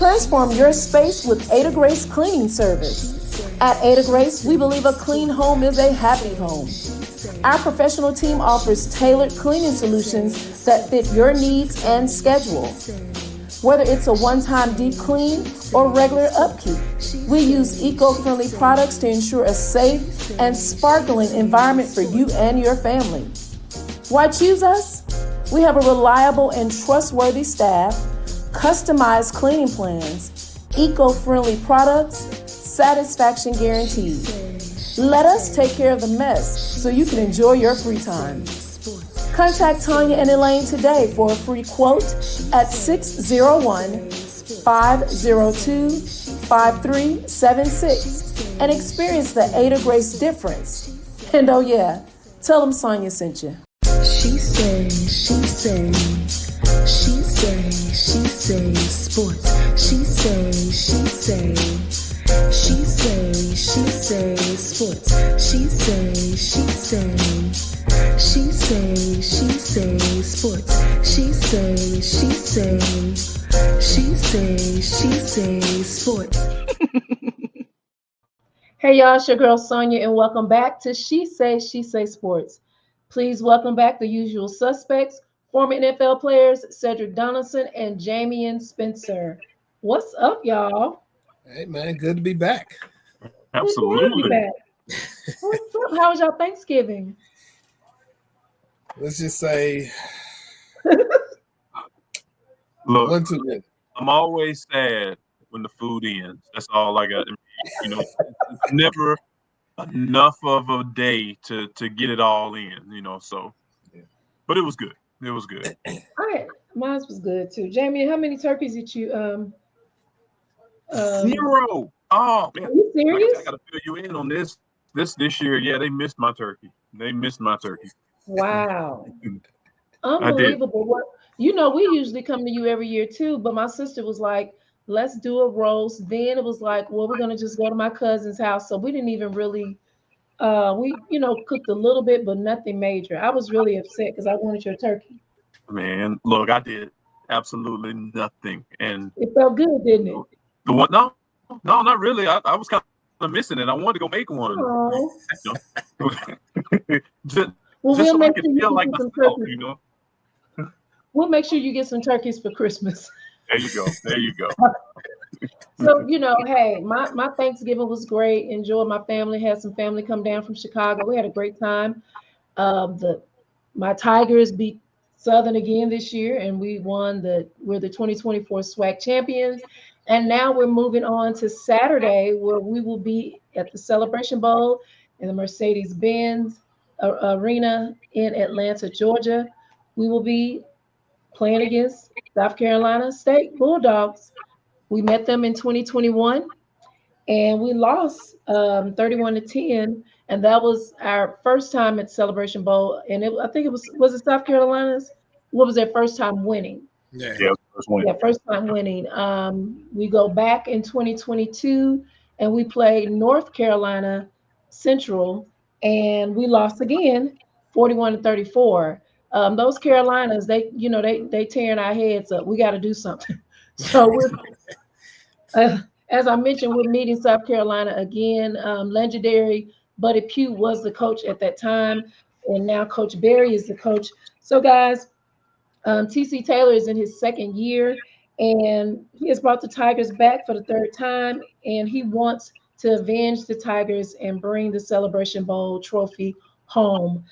Transform your space with Ada Grace Cleaning Service. At Ada Grace, we believe a clean home is a happy home. Our professional team offers tailored cleaning solutions that fit your needs and schedule. Whether it's a one-time deep clean or regular upkeep, we use eco-friendly products to ensure a safe and sparkling environment for you and your family. Why choose us? We have a reliable and trustworthy staff, customized cleaning plans, eco-friendly products, satisfaction guaranteed. Let us take care of the mess so you can enjoy your free time. Contact Tanya and Elaine today for a free quote at 601-502-5376 and experience the Ada Grace difference. And oh yeah, tell them Sonya sent you. She say sports. She say sports. She say sports. She say sports. Hey y'all, it's your girl Sonya and welcome back to She Say Sports. Please welcome back the usual suspects, former NFL players, Cedric, Donaldson and Jameion Spencer. What's up, y'all? Hey man, good to be back. Absolutely. What's up? How was y'all Thanksgiving? Let's just say, look, I'm always sad when the food ends. That's all I got. You know, it's never enough of a day to get it all in. You know, so. Yeah. But it was good. It was good. All right, mine was good too. Jamie, how many turkeys did you? 0. Oh man, are you serious? I gotta fill you in on this year. Yeah, they missed my turkey. Wow. Unbelievable. What we usually come to you every year too, but my sister was like, let's do a roast. Then it was like, well, we're gonna just go to my cousin's house. So we didn't even really we cooked a little bit, but nothing major. I was really upset because I wanted your turkey. Man, look, I did absolutely nothing. And it felt good, didn't it? The one no, not really. I was kind of missing it. I wanted to go make one. We'll make sure you get some turkeys. We'll make sure you get some turkeys for Christmas. There you go. So, hey, my Thanksgiving was great. Enjoyed my family. Had some family come down from Chicago. We had a great time. My Tigers beat Southern again this year, and we won we're the 2024 SWAC champions. And now we're moving on to Saturday, where we will be at the Celebration Bowl in the Mercedes-Benz Arena in Atlanta, Georgia. We will be playing against South Carolina State Bulldogs. We met them in 2021, and we lost 31-10, and that was our first time at Celebration Bowl. And I think it was it South Carolina's? What was their first time winning? Yeah, first time winning. We go back in 2022, and we played North Carolina Central, and we lost again, 41-34. Those Carolinas, they tearing our heads up. We got to do something. So we're, as I mentioned, we're meeting South Carolina again. Legendary Buddy Pugh was the coach at that time, and now Coach Berry is the coach. So guys, T.C. Taylor is in his second year, and he has brought the Tigers back for the third time, and he wants to avenge the Tigers and bring the Celebration Bowl trophy home.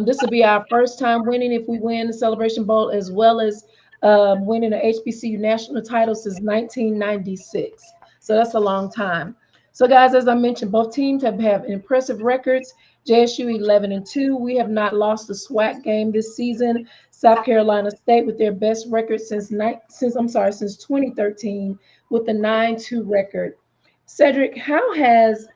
This will be our first time winning if we win the Celebration Bowl, as well as winning an HBCU national title since 1996. So that's a long time. So guys, as I mentioned, both teams have impressive records. JSU 11-2. We have not lost a SWAC game this season. South Carolina State with their best record since 2013 with a 9-2 record. Cedric, how has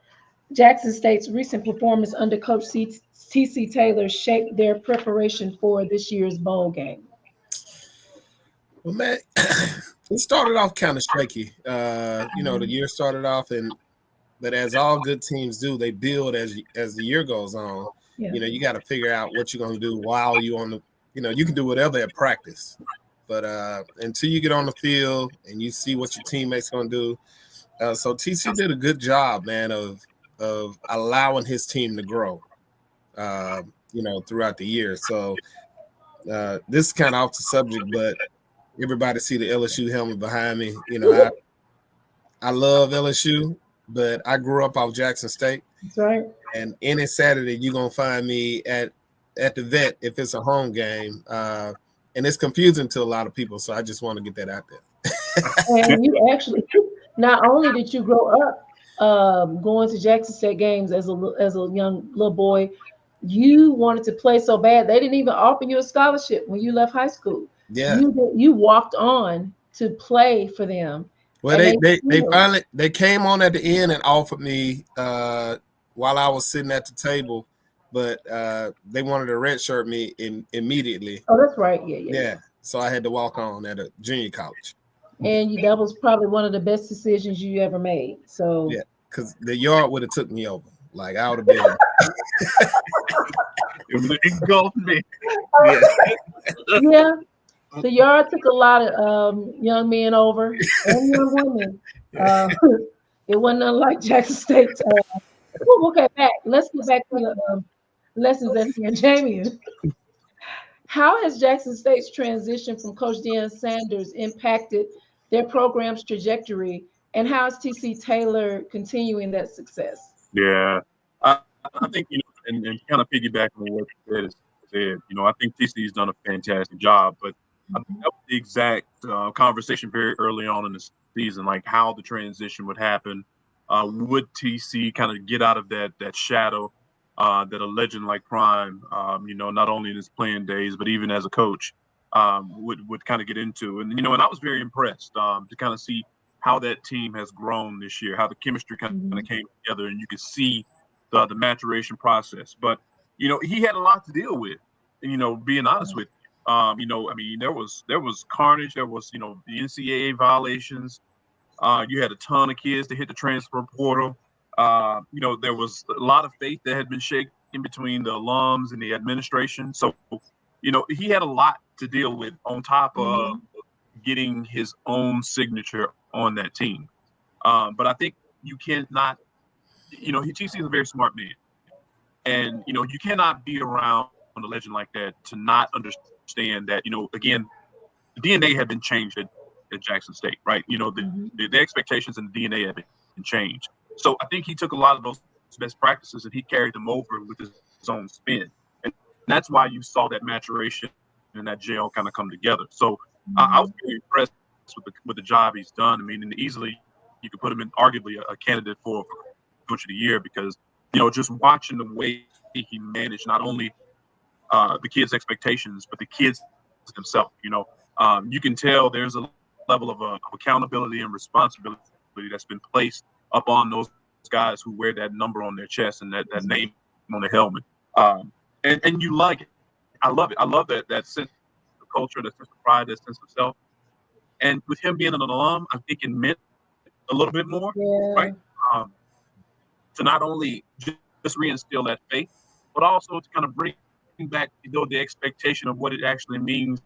Jackson State's recent performance under Coach T.C. Taylor shaped their preparation for this year's bowl game? Well, man, it started off kind of shaky. The year started off, but as all good teams do, they build as the year goes on. Yeah. You got to figure out what you're going to do while you're on the. You can do whatever at practice, But until you get on the field and you see what your teammates gonna do, so TC did a good job, man, of allowing his team to grow, throughout the year. So this is kind of off the subject, but everybody see the LSU helmet behind me. I love LSU, but I grew up off Jackson State. That's right. And any Saturday, you're going to find me at the vet if it's a home game. And it's confusing to a lot of people, so I just want to get that out there. And you actually, not only did you grow up going to Jackson State games as a young little boy, you wanted to play so bad they didn't even offer you a scholarship when you left high school. Yeah. You walked on to play for them. Well, they came on at the end and offered me while I was sitting at the table, but they wanted to redshirt me immediately. Oh, that's right. Yeah. So I had to walk on at a junior college. And that was probably one of the best decisions you ever made. So yeah, because the yard would have took me over. Like I would have been. It would have engulfed me. Yeah. The yard took a lot of young men over and young women. It wasn't unlike Jackson State. Okay, let's get back to the lessons at Jameion. How has Jackson State's transition from Coach Deion Sanders impacted their program's trajectory, and how is T.C. Taylor continuing that success? Yeah, I think, and kind of piggyback on what you said, I think TC's done a fantastic job, but I think that was the exact conversation very early on in the season, like how the transition would happen. Would TC kind of get out of that shadow that a legend like Prime, not only in his playing days, but even as a coach, would kind of get into. And, and I was very impressed to kind of see how that team has grown this year, how the chemistry kind of came together, and you could see the maturation process. But, he had a lot to deal with, being honest with you. There was carnage. There was, the NCAA violations. You had a ton of kids that hit the transfer portal. There was a lot of faith that had been shaken between the alums and the administration. So, he had a lot to deal with on top of getting his own signature on that team. But I think you cannot, TC is a very smart man. And, you cannot be around a legend like that to not understand that, again, the DNA had been changed at Jackson State, right? The expectations and the DNA had been changed. So I think he took a lot of those best practices and he carried them over with his own spin. And that's why you saw that maturation and that gel kind of come together. So I was very impressed with the job he's done. I mean, and easily you could put him in arguably a candidate for Coach of the Year because, just watching the way he managed not only the kids' expectations, but the kids themselves. You can tell there's a level of accountability and responsibility that's been placed upon those guys who wear that number on their chest and that name on their helmet. And you like it. I love it. I love that sense of culture, that sense of pride, that sense of self. And with him being an alum, I think it meant a little bit more, right? To not only just reinstill that faith, but also to kind of bring back the expectation of what it actually means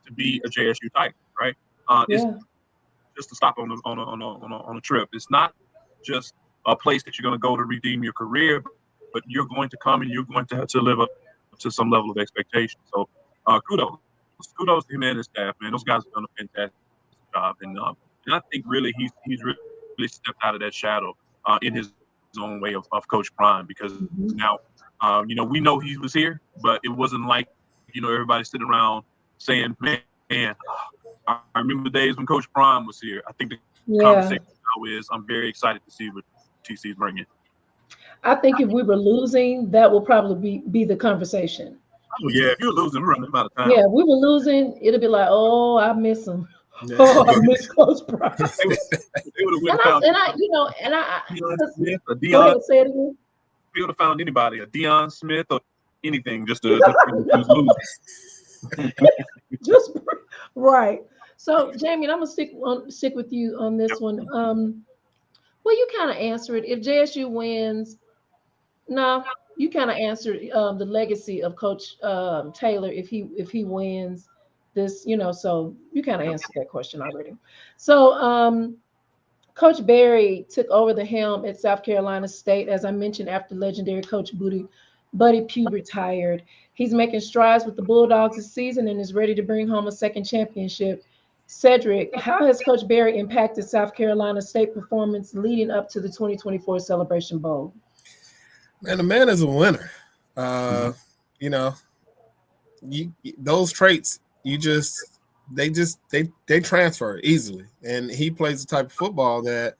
to be a JSU Tiger, right? It's just to stop on a trip. It's not just a place that you're going to go to redeem your career, but you're going to come and you're going to have to live up to some level of expectation. So kudos to him and his staff, man. Those guys have done a fantastic job, and I think really he's really stepped out of that shadow in his own way of Coach Prime because now we know he was here, but it wasn't like everybody sitting around saying, man, I remember the days when Coach Prime was here. I think the conversation now is I'm very excited to see what TC's bringing. I think if we were losing, that will probably be the conversation. Oh, yeah. If you're losing, we're running out of time. Yeah, if we were losing, it'll be like, oh, I miss him. Oh, I miss Coach Prime. They would have found Smith, a Go ahead, say it again. We would have found anybody, a Deion Smith or anything, just to lose. Just right. So, Jamie, I'm gonna stick with you on this one. Well, you kind of answer it. If JSU wins, no, you kind of answered the legacy of Coach Taylor if he wins. this, so you kind of answered that question already. So Coach Berry took over the helm at South Carolina State, as I mentioned, after legendary Coach Buddy Pugh retired. He's making strides with the Bulldogs this season and is ready to bring home a second championship. Cedric, how has Coach Berry impacted South Carolina State performance leading up to the 2024 Celebration Bowl? Man, the man is a winner. Mhm. You know, those traits, they transfer easily, and he plays the type of football that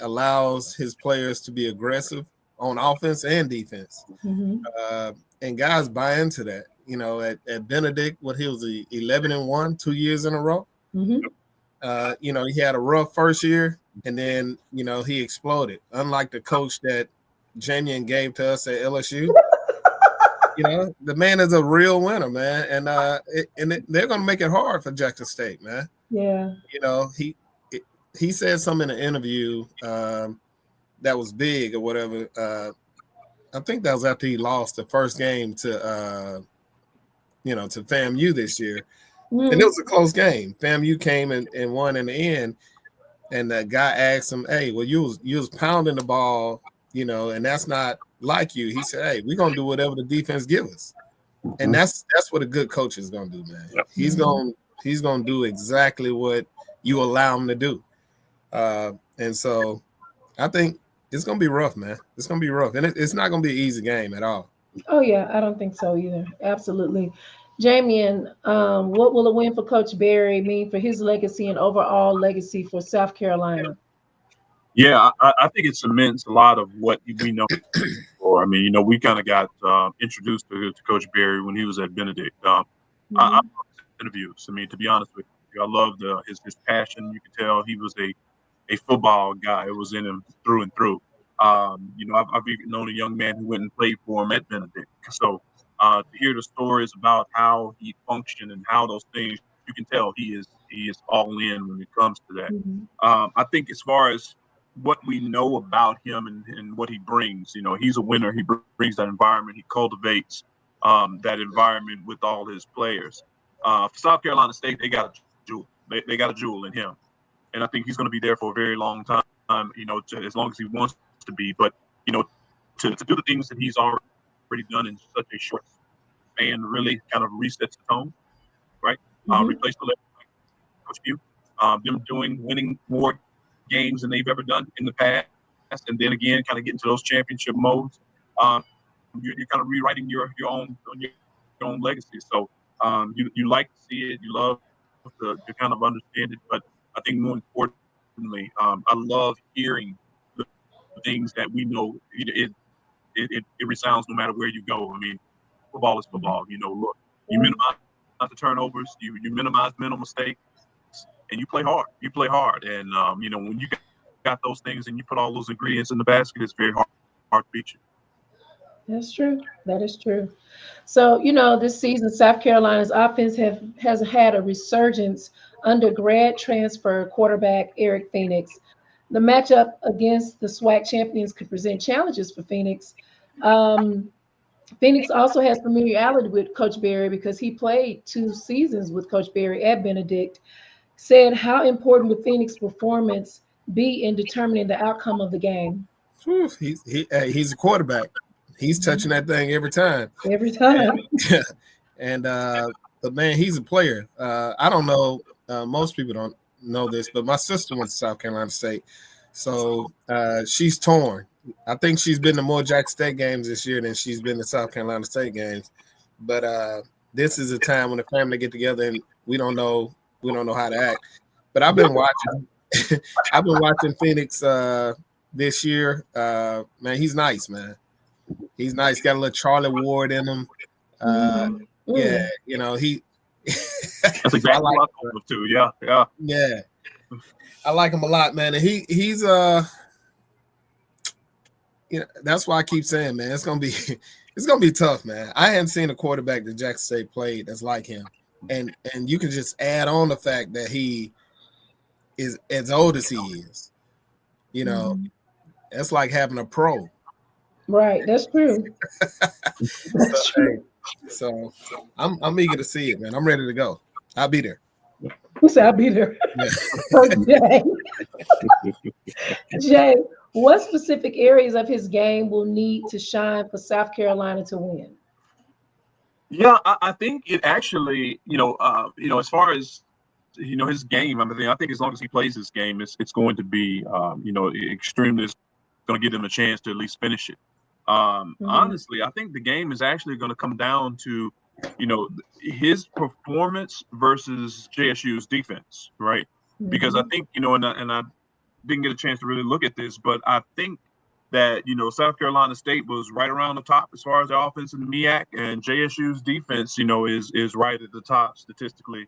allows his players to be aggressive on offense and defense. Mm-hmm. And guys buy into that. At Benedict, what he was 11-1 2 years in a row. Mm-hmm. He had a rough first year, and then he exploded. Unlike the coach that Jameion gave to us at LSU, the man is a real winner, man, and they're gonna make it hard for Jackson State, man. Yeah. He said something in an interview that was big or whatever. I think that was after he lost the first game to FAMU this year. And it was a close game. FAMU came and won in the end. And the guy asked him, "Hey, well, you was pounding the ball, and that's not like you." He said, "Hey, we're gonna do whatever the defense give us." And that's what a good coach is gonna do, man. Yep. He's gonna do exactly what you allow him to do. And so I think it's gonna be rough, man. It's gonna be rough, and it's not gonna be an easy game at all. Oh yeah, I don't think so either. Absolutely. Jamie, what will a win for Coach Berry mean for his legacy and overall legacy for South Carolina? Yeah, I think it cements a lot of what we know. Or I mean, we kind of got introduced to Coach Berry when he was at Benedict. I Mm-hmm. love his interviews. I mean, to be honest with you, I loved his passion. You could tell he was a football guy. It was in him through and through. I've even known a young man who went and played for him at Benedict. So to hear the stories about how he functioned and how those things, you can tell he is all in when it comes to that. Mm-hmm. I think as far as what we know about him and what he brings, he's a winner. He brings that environment. He cultivates that environment with all his players. For South Carolina State, they got a jewel. They got a jewel in him, and I think he's going to be there for a very long time. As long as he wants to be. But to do the things that he's already done in such a short span really kind of resets the tone, right? Mm-hmm. Replace the Coach Pugh, them winning more games than they've ever done in the past, and then again, kind of getting to those championship modes. You're kind of rewriting your own legacy. So you like to see it, you love to kind of understand it, but I think more importantly, I love hearing the things that we know. It resounds no matter where you go. I mean, football is football. Look, you minimize the turnovers, you minimize mental mistakes, and you play hard. You play hard, and when you got those things and you put all those ingredients in the basket, it's very hard to beat you. That's true. That is true. So, this season, South Carolina's offense has had a resurgence under grad transfer quarterback Eric Phoenix. The matchup against the SWAC champions could present challenges for Phoenix. Phoenix also has familiarity with Coach Berry because he played 2 seasons with Coach Berry at Benedict. Said, how important would Phoenix' performance be in determining the outcome of the game? Whew, he's a quarterback. He's touching that thing every time. Every time. And but man, he's a player. I don't know. Most people don't know this, but my sister went to South Carolina State, so she's torn. I think she's been to more Jackson State games this year than she's been to South Carolina State games. But this is a time when the family get together and we don't know how to act. But I've been watching. I've been watching Phoenix this year. Man, he's nice, man. He's nice. Got a little Charlie Ward in him. Yeah, he. That's exactly what I told him too. Yeah. I like him a lot, man. And he's that's why I keep saying, man, it's gonna be tough, man. I hadn't seen a quarterback that Jackson State played that's like him, and you can just add on the fact that he is as old as he is. That's like having a pro. Right, that's true. That's true. So I'm eager to see it, man. I'm ready to go. I'll be there. Who said I'll be there? Yeah. So, Jay, what specific areas of his game will need to shine for South Carolina to win? Yeah, I think it actually, as far as his game. I think as long as he plays his game, it's going to be, extremely. It's going to give him a chance to at least finish it. Mhm. Honestly, I think the game is actually going to come down to, his performance versus JSU's defense, right? Because I Mhm. think, and I didn't get a chance to really look at this, but I think that South Carolina State was right around the top as far as the offense in the MEAC, and JSU's defense, is right at the top statistically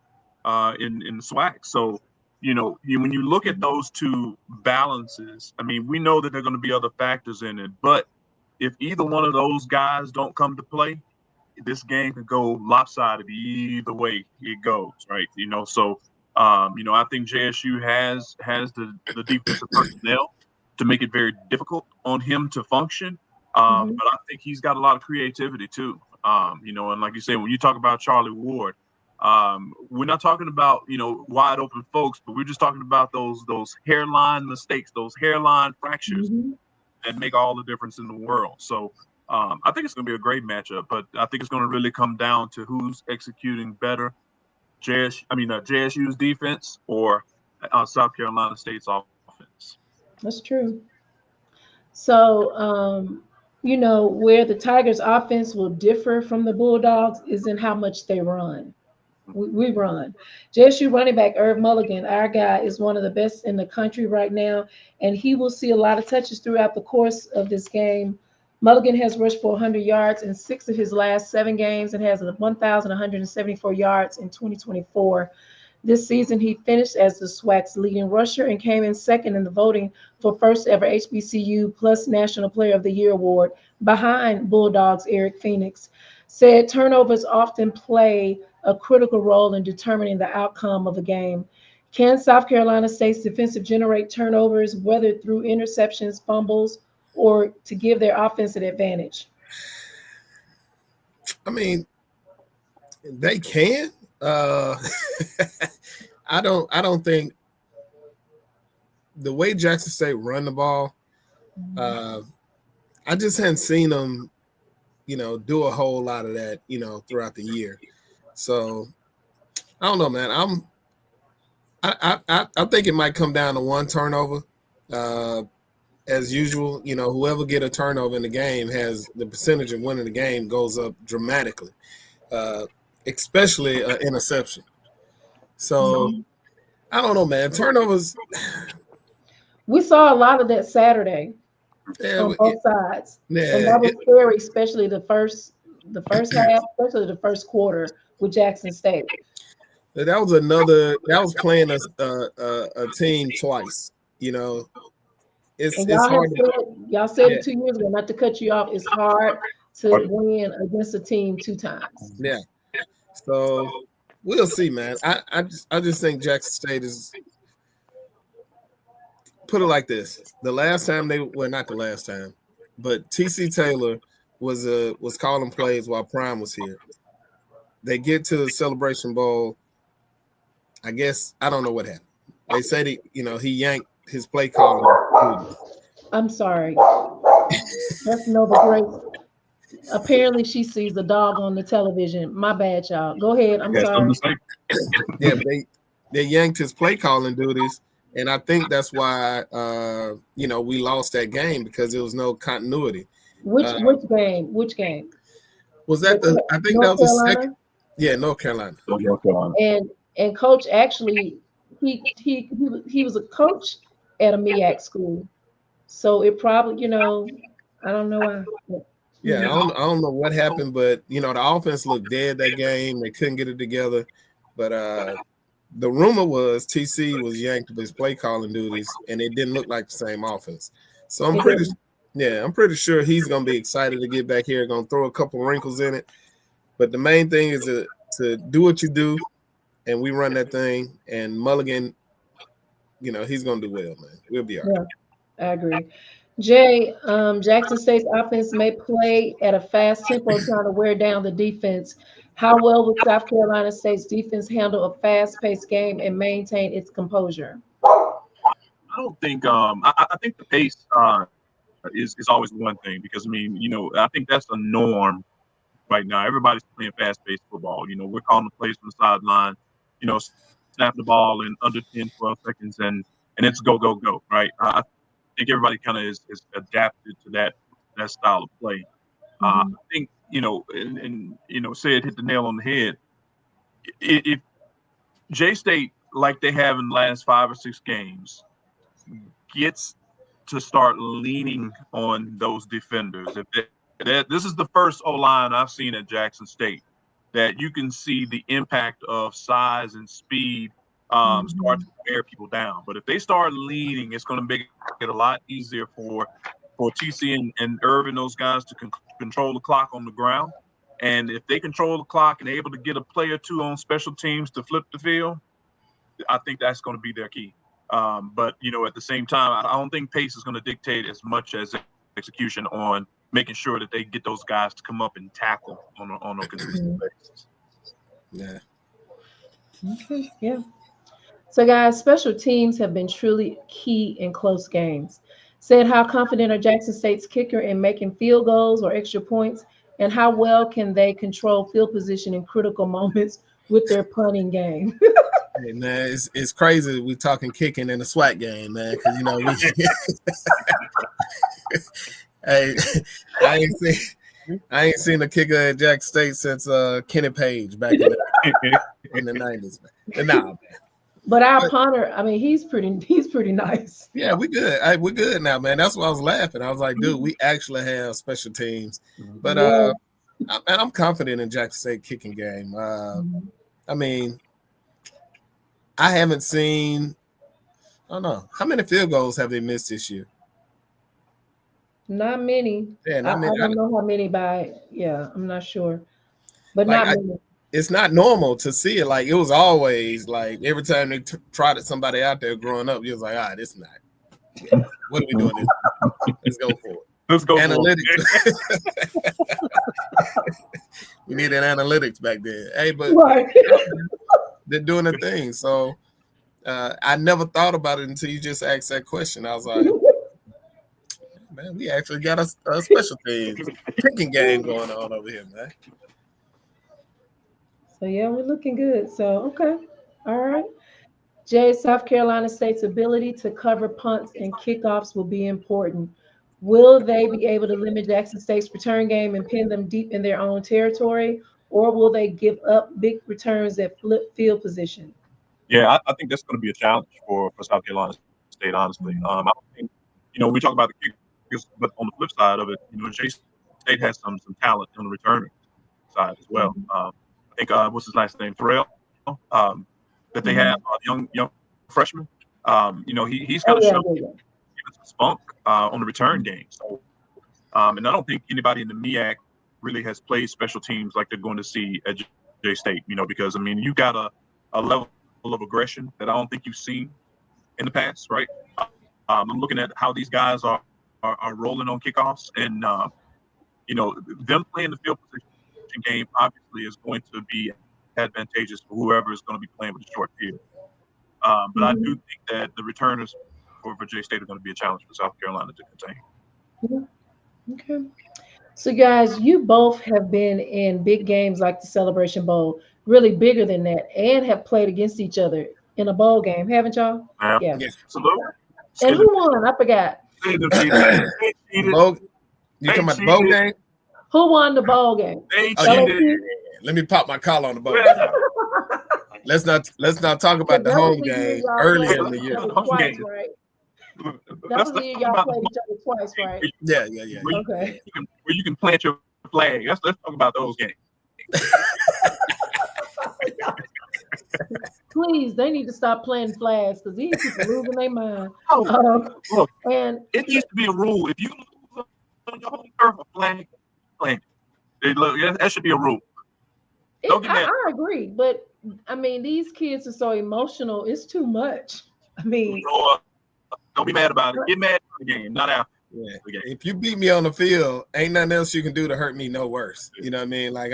in the SWAC. So when you look at those two balances, I mean, we know that there are going to be other factors in it, but if either one of those guys don't come to play, this game could go lopsided either way it goes, right? So I think JSU has the defensive personnel to make it very difficult on him to function. Mhm. But I think he's got a lot of creativity too. And like you said, when you talk about Charlie Ward, we're not talking about wide open folks, but we're just talking about those hairline mistakes, those hairline fractures Mhm. that make all the difference in the world. So I think it's going to be a great matchup, but I think it's going to really come down to who's executing better, JSU's defense or South Carolina State's offense. That's true. So, where the Tigers' offense will differ from the Bulldogs is in how much they run. We run. JSU running back Irv Mulligan, our guy, is one of the best in the country right now, and he will see a lot of touches throughout the course of this game. Mulligan has rushed for 100 yards in 6 of his last 7 games and has 1,174 yards in 2024. This season, he finished as the SWAC's leading rusher and came in second in the voting for first ever HBCU plus National Player of the Year award behind Bulldogs Eric Phoenix. Said turnovers often play a critical role in determining the outcome of a game. Can South Carolina State's defensive generate turnovers, whether through interceptions, fumbles, or to give their offense an advantage? I mean, they can. Uh, I don't think the way Jackson State run the ball. Uh, I just hadn't seen them, do a whole lot of that, throughout the year. So I don't know, man. I think it might come down to one turnover. Uh, as usual, whoever get a turnover in the game has the percentage of winning the game goes up dramatically, uh, especially an interception. So Mhm. I don't know, man. Turnovers, We saw a lot of that Saturday yeah, on both sides, and yeah. that was scary, especially the first half, especially the first quarter with Jackson State. That was playing a team twice. You know, it's And it's y'all have hard to, said yeah, it 2 years ago. Not to cut you off, it's hard to win against a team 2 times. yeah. So we'll see, man. I just think Jackson State is, put it like this. The last time not the last time, but T.C. Taylor was calling plays while Prime was here. They get to the Celebration Bowl. I guess I don't know what happened. They said he yanked his play calling duties. I'm sorry. That's Nova Grace. Apparently, she sees a dog on the television. My bad, y'all. Go ahead. I'm Yeah, something sorry. to say. Yeah, they yanked his play calling duties, and I think that's why we lost that game because there was no continuity. Which Uh, which game? Which game? was that The I think that North was the second. Carolina. Yeah, North Carolina. North Carolina. And coach actually he was a coach at a MEAC school. So it probably, I don't know why. Yeah, Hmm. I don't know what happened, but the offense looked dead that game. They couldn't get it together. But the rumor was TC was yanked of his play calling duties, and it didn't look like the same offense. So It didn't. I'm pretty sure he's gonna be excited to get back here, gonna throw a couple wrinkles in it. But the main thing is to do what you do, and we run that thing. And Mulligan, he's gonna do well, man. We'll be all right. Yeah. I agree. Jay, Jackson State's offense may play at a fast tempo, trying to wear down the defense. How well would South Carolina State's defense handle a fast-paced game and maintain its composure? I don't think I think the pace is always one thing because I mean, I think that's a norm right now. Everybody's playing fast-paced football. We're calling the plays from the sideline, snap the ball in under 10, 12 seconds and it's go, go, go, right? I think everybody kind of is adapted to that style of play. I Mhm. think, and Sid hit the nail on the head. If J-State, like they have in the last 5 or 6 games, gets to start leaning on those defenders. This is the first O-line I've seen at Jackson State that you can see the impact of size and speed start to Mhm. wear people down. But if they start leading, it's going to make it a lot easier for TC and Irvin, those guys, to control the clock on the ground. And if they control the clock and able to get a play or two on special teams to flip the field, I think that's going to be their key. But at the same time, I don't think pace is going to dictate as much as execution on making sure that they get those guys to come up and tackle on a consistent Mhm. basis. Yeah. Okay, yeah. So, guys, special teams have been truly key in close games. Said, how confident are Jackson State's kicker in making field goals or extra points, and how well can they control field position in critical moments with their punting game? Hey, man, it's crazy. We talking kicking in a SWAT game, man, because we. Hey, I ain't seen I ain't seen a kicker at Jack State since Kenny Page back in the 90s, man. Nah, man. But our But punter, I mean, he's pretty nice. yeah, we good. We're good now, man. That's why I was laughing. I was like, dude, we actually have special teams. But Yeah. I'm confident in Jack State kicking game. I mean, I haven't seen. I don't know how many field goals have they missed this year. Not many. Yeah, and I, I mean, I don't know how many by, yeah, I'm not sure, but like not many. it's not normal to see it. Like it was always like every time they trotted somebody out there growing up, you was like, this not. What are we doing? Let's go for it. Let's go Analytics. We needed analytics back then. Hey, but Right. they're doing a thing. So I never thought about it until you just asked that question. I was like, man, we actually got a special teams kicking game going on over here, man. So yeah, we're looking good. So okay. All right. Jay, South Carolina State's ability to cover punts and kickoffs will be important. Will they be able to limit Jackson State's return game and pin them deep in their own territory, or will they give up big returns at flip field position? Yeah, I think that's going to be a challenge for South Carolina State, honestly. I don't think, we talk about the kickers, but on the flip side of it, J-State has some talent on the returning side as well. Mhm. I think, what's his last name? Terrell, that they have, Mhm. young freshman. He's kind of shown Oh yeah, yeah, even some spunk on the return game. So, and I don't think anybody in the MEAC really has played special teams like they're going to see at J-State, because, I mean, you got a level of aggression that I don't think you've seen in the past, right? I'm looking at how these guys are rolling on kickoffs, and them playing the field position game obviously is going to be advantageous for whoever is going to be playing with the short field. But I do think Mhm. that the returners for J State are going to be a challenge for South Carolina to contain. Yeah. Okay. So, guys, you both have been in big games like the Celebration Bowl, really bigger than that, and have played against each other in a bowl game, haven't y'all? Yeah. Yeah. Absolutely. And Stay who won? I forgot. defeated. They cheated. Bow, you They talking about the bowl cheated. game? Who won the bowl game? They Oh yeah, cheated. LSU? let me pop my collar on the bowl game. Let's not talk about Because the that was home the year game y'all earlier played in the each year. other Home twice, game. right? That Let's was the talk year about y'all the played home each other twice, game right? Yeah. Okay. where you can plant your flag. Let's talk about those games. Please, they need to stop playing flags because these people losing their mind. Oh, look, And it needs to be a rule. If you lose on your home turf, a flag. That should be a rule. Don't get mad. I agree, but I mean, these kids are so emotional. It's too much. I mean, Throw a Don't be mad about it. Get mad at the game, not after. Yeah. If you beat me on the field, ain't nothing else you can do to hurt me no worse. You know what I mean? Like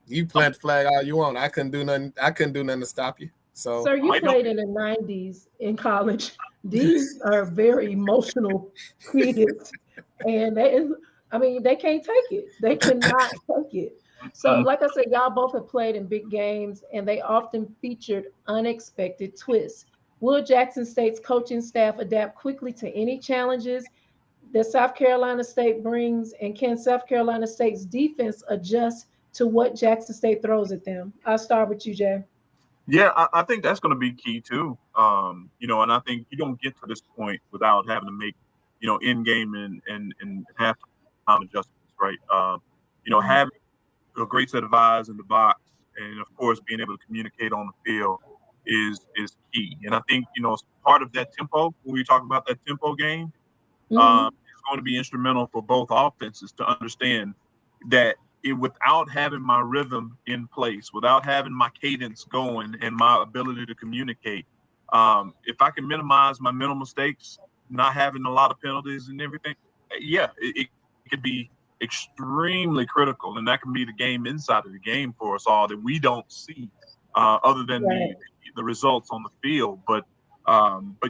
you plant the flag all you want. I couldn't do nothing to stop you. So Sir, you played in the 90s in college. These are very emotional kids. And they can't take it. They cannot take it. So, like I said, y'all both have played in big games, and they often featured unexpected twists. Will Jackson State's coaching staff adapt quickly to any challenges that South Carolina State brings? And can South Carolina State's defense adjust to what Jackson State throws at them? I'll start with you, Jay. Yeah, I think that's going to be key too. And I think you don't get to this point without having to make, in game and halftime adjustments, right? Having a great set of eyes in the box, and of course being able to communicate on the field is key. And I think part of that tempo when we talk about that tempo game, is going to be instrumental for both offenses to understand that without having my rhythm in place, without having my cadence going and my ability to communicate, if I can minimize my mental mistakes, not having a lot of penalties and everything, it could be extremely critical, and that can be the game inside of the game for us all that we don't see other than the results on the field. But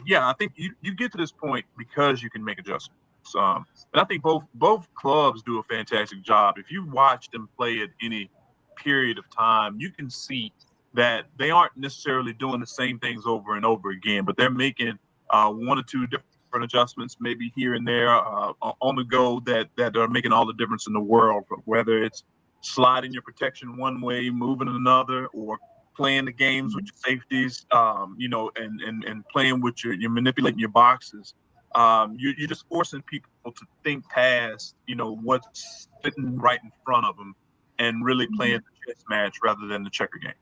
yeah, I think you get to this point because you can make adjustments. And I think both clubs do a fantastic job. If you watch them play at any period of time, you can see that they aren't necessarily doing the same things over and over again, but they're making one or two different adjustments, maybe here and there on the go that are making all the difference in the world. Whether it's sliding your protection one way, moving another, or playing the games with your safeties, and playing with you're manipulating your boxes. You're just forcing people to think past, what's sitting right in front of them, and really playing the chess match rather than the checker game.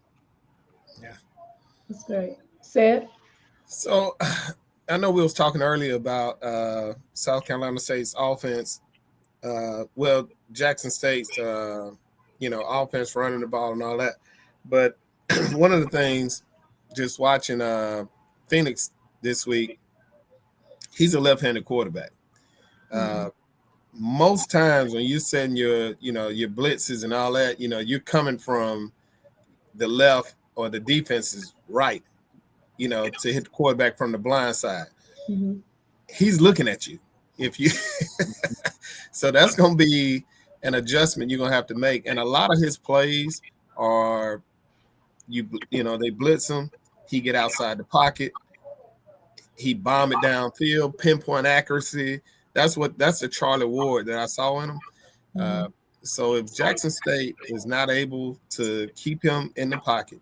Yeah, that's great. Seth? So, I know we was talking earlier about South Carolina State's offense. Jackson State's offense, running the ball and all that. But one of the things, just watching Phoenix this week, he's a left-handed quarterback. Most times when you're setting your blitzes and all that, you're coming from the left or the defense is right, to hit the quarterback from the blind side. He's looking at you. So that's going to be an adjustment you're going to have to make. And a lot of his plays are, they blitz him. He get outside the pocket. He bomb it downfield, pinpoint accuracy. That's the Charlie Ward that I saw in him. So if Jackson State is not able to keep him in the pocket,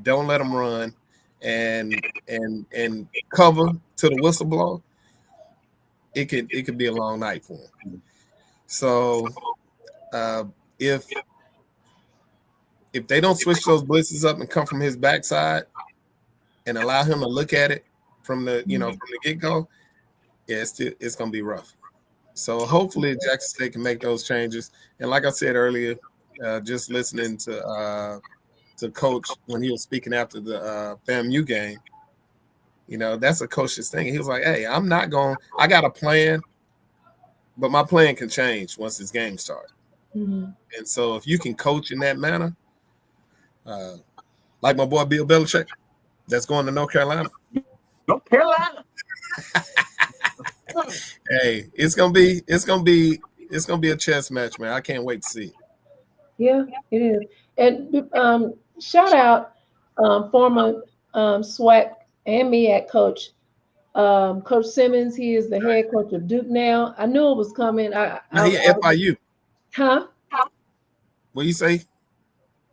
don't let him run, and cover to the whistle blow, it could be a long night for him. So if they don't switch those blitzes up and come from his backside and allow him to look at it from the from the get-go, it's gonna be rough. So hopefully Jackson State can make those changes. And like I said earlier, just listening to Coach when he was speaking after the FAMU game, that's a coach's thing. He was like, "Hey, I got a plan, but my plan can change once this game starts." And so if you can coach in that manner, like my boy Bill Belichick, that's going to North Carolina. North Carolina. Hey, it's gonna be a chess match, man. I can't wait to see it. Yeah, it is. And shout out former SWAC and MEAC coach, Coach Simmons. He is the head coach of Duke now. I knew it was coming. He at FIU. Huh? What you say?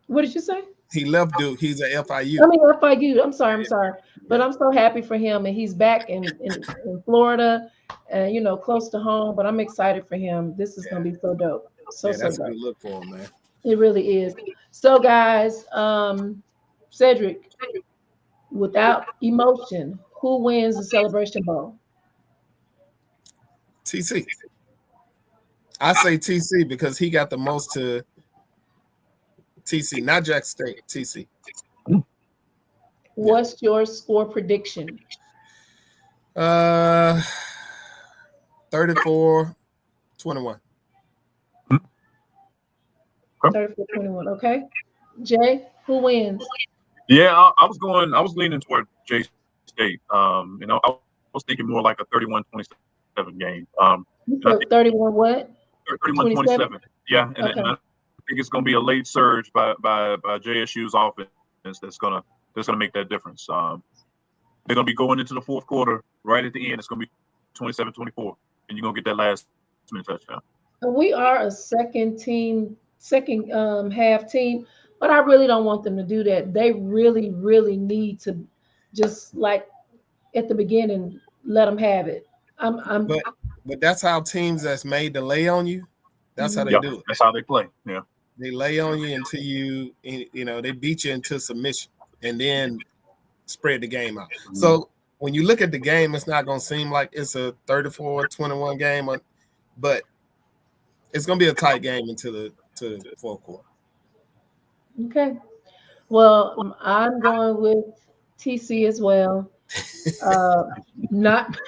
What did you say? He left Duke. He's at FIU. I mean FIU. I'm sorry. But I'm so happy for him, and he's back in Florida, close to home. But I'm excited for him. This is gonna be so dope. That's dope. a good look for him, man. It really is. So, guys, Cedric, without emotion, who wins the Celebration Bowl? TC. I say TC because he got the most to TC, not Jackson State. TC. What's your score prediction? Uh, 34-21. 34-21. Okay. Jay, who wins? Yeah, I was leaning toward J State. I was thinking more like a 31-27 game. You And I said think 31 what? 27? 31-27. Yeah, and Okay. I think it's going to be a late surge by JSU's offense that's gonna make that difference. They're gonna be going into the fourth quarter right at the end. It's gonna be 27-24, and you're gonna get that last minute touchdown. We are a second half team, but I really don't want them to do that. They really, really need to just like at the beginning let them have it. I'm But that's how teams that's made to lay on you. That's how they do it. That's how they play. Yeah. They lay on you until they beat you into submission and then spread the game out. Mm-hmm. So when you look at the game, it's not going to seem like it's a 34-21 game, but it's going to be a tight game into the fourth quarter. Okay. Well, I'm going with TC as well. Not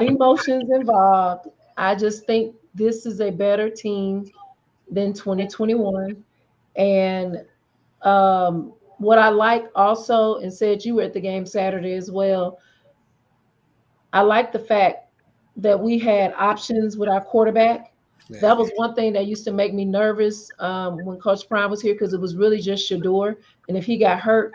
emotions involved. I just think this is a better team than 2021. And what I like also, and said you were at the game Saturday as well, I like the fact that we had options with our quarterback. Yeah. That was one thing that used to make me nervous when Coach Prime was here, because it was really just Shador. And if he got hurt,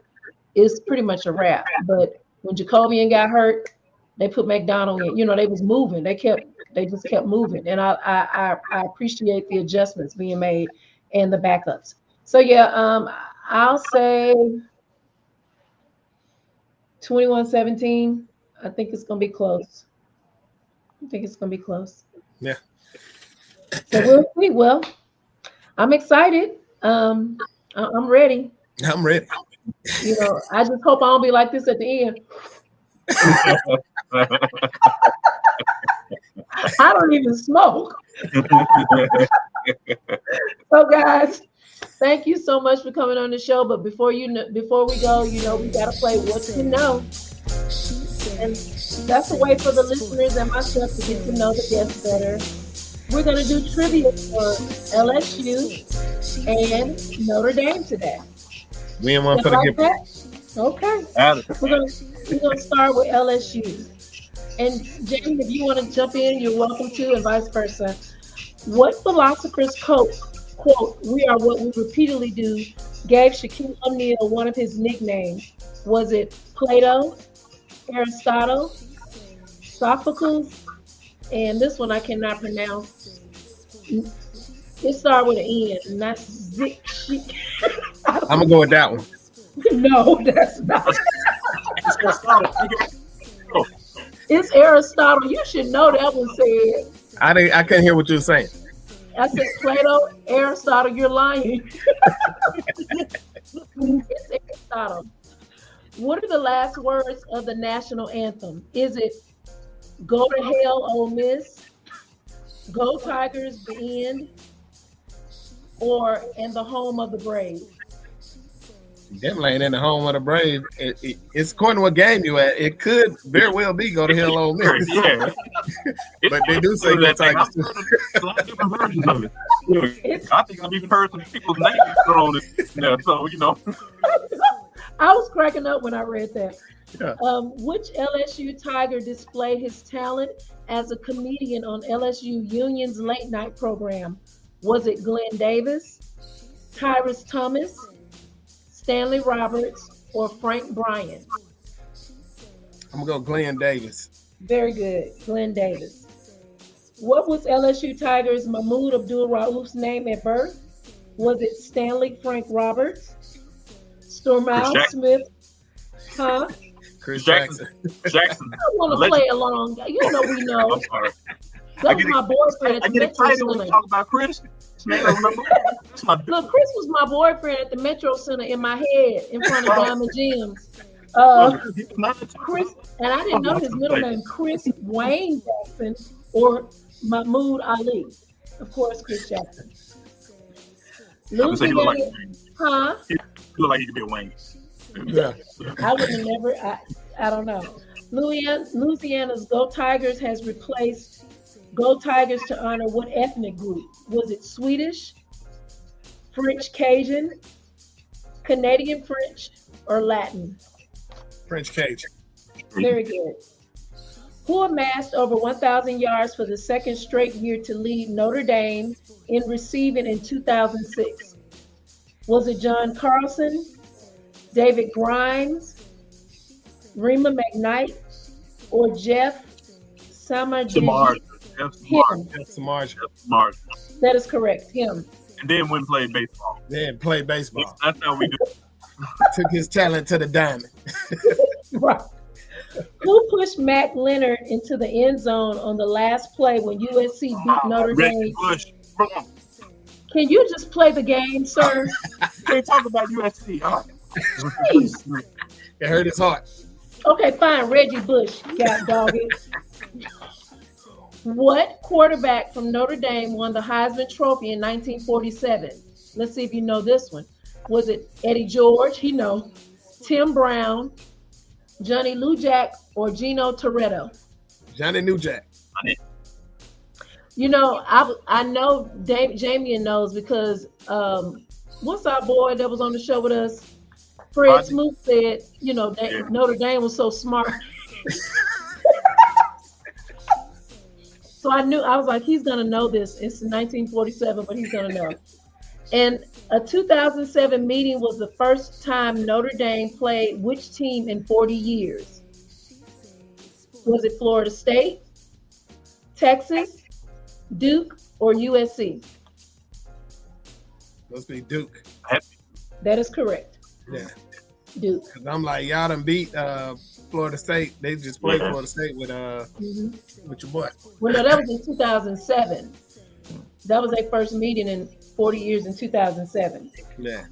it's pretty much a wrap. But when Jacobian got hurt, they put McDonald in. They was moving. They just kept moving. And I appreciate the adjustments being made and the backups. So yeah, I'll say 21-17. I think it's gonna be close. Yeah. So we'll see. Well, I'm excited. I'm ready. I'm ready. I just hope I don't be like this at the end. I don't even smoke. So guys, thank you so much for coming on the show. But before we go, we gotta play What You Know. And that's a way for the listeners and myself to get to know the guests better. We're gonna do trivia for LSU and Notre Dame today. We ain't one for the gift. Okay. We're gonna start with LSU. And Jamie, if you want to jump in, you're welcome to, and vice versa. What philosopher's quote, "We are what we repeatedly do," gave Shaquille O'Neal one of his nicknames? Was it Plato, Aristotle, Sophocles, and this one I cannot pronounce. It started with an N, and that's Zick. I'm gonna go with that one. No, that's not. It's Aristotle. You should know that one said. I couldn't hear what you were saying. I said Plato, Aristotle. You're lying. It's Aristotle. What are the last words of the national anthem? Is it "Go to hell, Ole Miss"? "Go Tigers, the end"? Or "In the home of the brave"? Definitely ain't in the home of the brave. It's according to what game you at. It could very well be "Go to hell, Ole Miss." Yeah. But they do say "Go Tigers." Different versions of it. I think I've even heard some people's names thrown in there. So I was cracking up when I read that. Yeah. Which LSU Tiger displayed his talent as a comedian on LSU Union's late night program? Was it Glenn Davis, Tyrus Thomas, Stanley Roberts, or Frank Bryan? I'm gonna go Glenn Davis. Very good, Glenn Davis. What was LSU Tigers Mahmoud Abdul-Rauf's name at birth? Was it Stanley Frank Roberts, Stormile Smith, Chris Jackson. Jackson. I want to play along. We know. I'm sorry. That was my boyfriend. I get excited when we talk about Chris. Look, Chris was my boyfriend at the Metro Center in my head in front of Diamond Gems. Chris, and I didn't know his middle name, Chris Wayne Jackson or Mahmoud Ali. Of course, Chris Jackson. He look like he could be a Wayne. Yeah. I would have never, I don't know. Louisiana's Go Tigers has replaced Go Tigers to honor what ethnic group? Was it Swedish, French Cajun, Canadian French, or Latin? French Cajun. Very good. Who amassed over 1,000 yards for the second straight year to lead Notre Dame in receiving in 2006? Was it John Carlson, David Grimes, Rema McKnight, or Jeff Samardzija? Samardzija. That is correct. Him. And then went and played baseball. Then played baseball. That's how we do it. Took his talent to the diamond. Right. Who pushed Mac Leonard into the end zone on the last play when USC beat Notre Dame? Bush. Can you just play the game, sir? They talk about USC. Jeez. It hurt his heart. Okay, fine. Reggie Bush. God dog it. What quarterback from Notre Dame won the Heisman Trophy in 1947? Let's see if you know this one. Was it Eddie George? He know. Tim Brown, Johnny Lujack, or Gino Toretto? Johnny Lujack. You know, I know Jameion knows because what's our boy that was on the show with us? Fred Smoot said, you know, Notre Dame was so smart. So I was like, he's going to know this. It's 1947, but he's going to know. And a 2007 meeting was the first time Notre Dame played which team in 40 years? Was it Florida State, Texas, Duke, or USC? Must be Duke. That is correct. Yeah. Duke. Because I'm like, y'all done beat Florida State. They just played Florida State with your boy. Well, no, that was in 2007. That was their first meeting in 40 years in 2007. Yeah.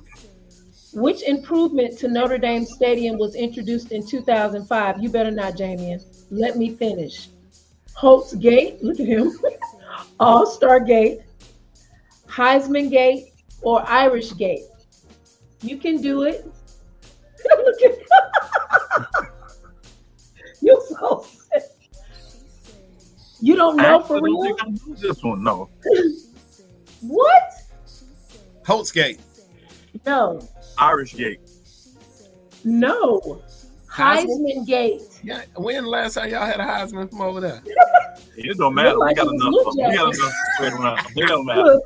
Which improvement to Notre Dame Stadium was introduced in 2005? You better not, Jameion. Let me finish. Holtz Gate, look at him. All-Star Gate, Heisman Gate, or Irish Gate? You can do it. Look at you're so sick. You don't know for real? I don't think I know this one, no. What? Holtz Gate. No. Irish Gate. No. Heisman Gate. Yeah. When the last time y'all had a Heisman from over there? It don't matter. Like we got enough. We got enough to spread around. It don't matter.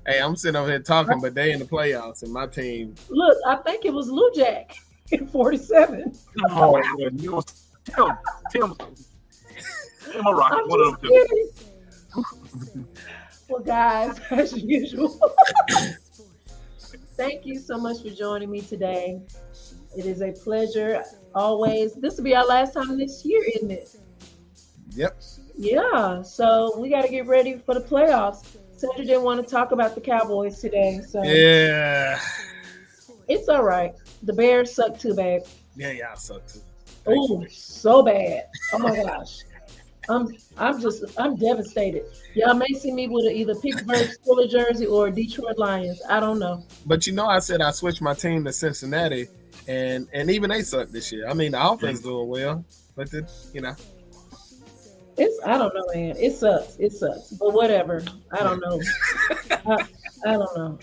Hey, I'm sitting over here talking, but they in the playoffs, and my team. Look, I think it was Lujack in 47. Oh, Tim Rocket. One of them two. Well, guys, as usual, thank you so much for joining me today. It is a pleasure always. This will be our last time this year, isn't it? Yep. Yeah, so we got to get ready for the playoffs. Cedric didn't want to talk about the Cowboys today, so yeah, it's all right. The Bears suck too, babe. Yeah, y'all suck too. Oh, so bad. Oh my gosh. I'm devastated. Y'all may see me with either Pittsburgh Steelers jersey or Detroit Lions. I don't know. But you know, I said I switched my team to Cincinnati, and even they suck this year. I mean, the offense doing well, but I don't know, man. It sucks. But whatever. I don't know. I don't know.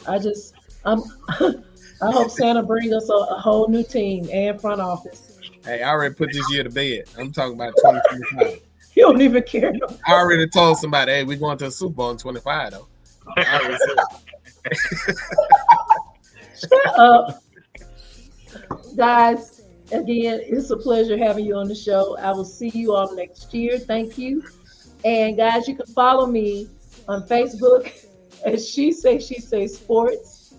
I hope Santa brings us a whole new team and front office. Hey, I already put this year to bed. I'm talking about 2025. You don't even care. No. I already told somebody, hey, we're going to a Super Bowl in 25, though. Shut up. Guys, again, it's a pleasure having you on the show. I will see you all next year. Thank you. And guys, you can follow me on Facebook as She Say Sports,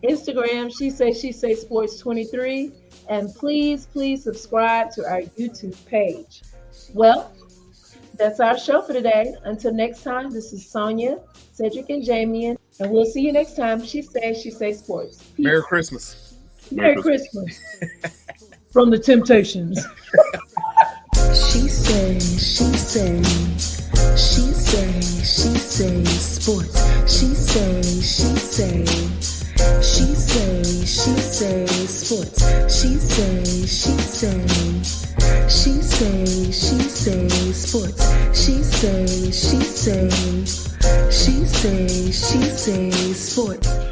Instagram, She Say Sports 23, and please subscribe to our YouTube page. Well, that's our show for today. Until next time, this is Sonia, Cedric, and Jameion, and we'll see you next time. She Say Sports. Peace. Merry Christmas. Merry Christmas. From the Temptations. She say sports. She say sports. sports. She say sports. She say sports.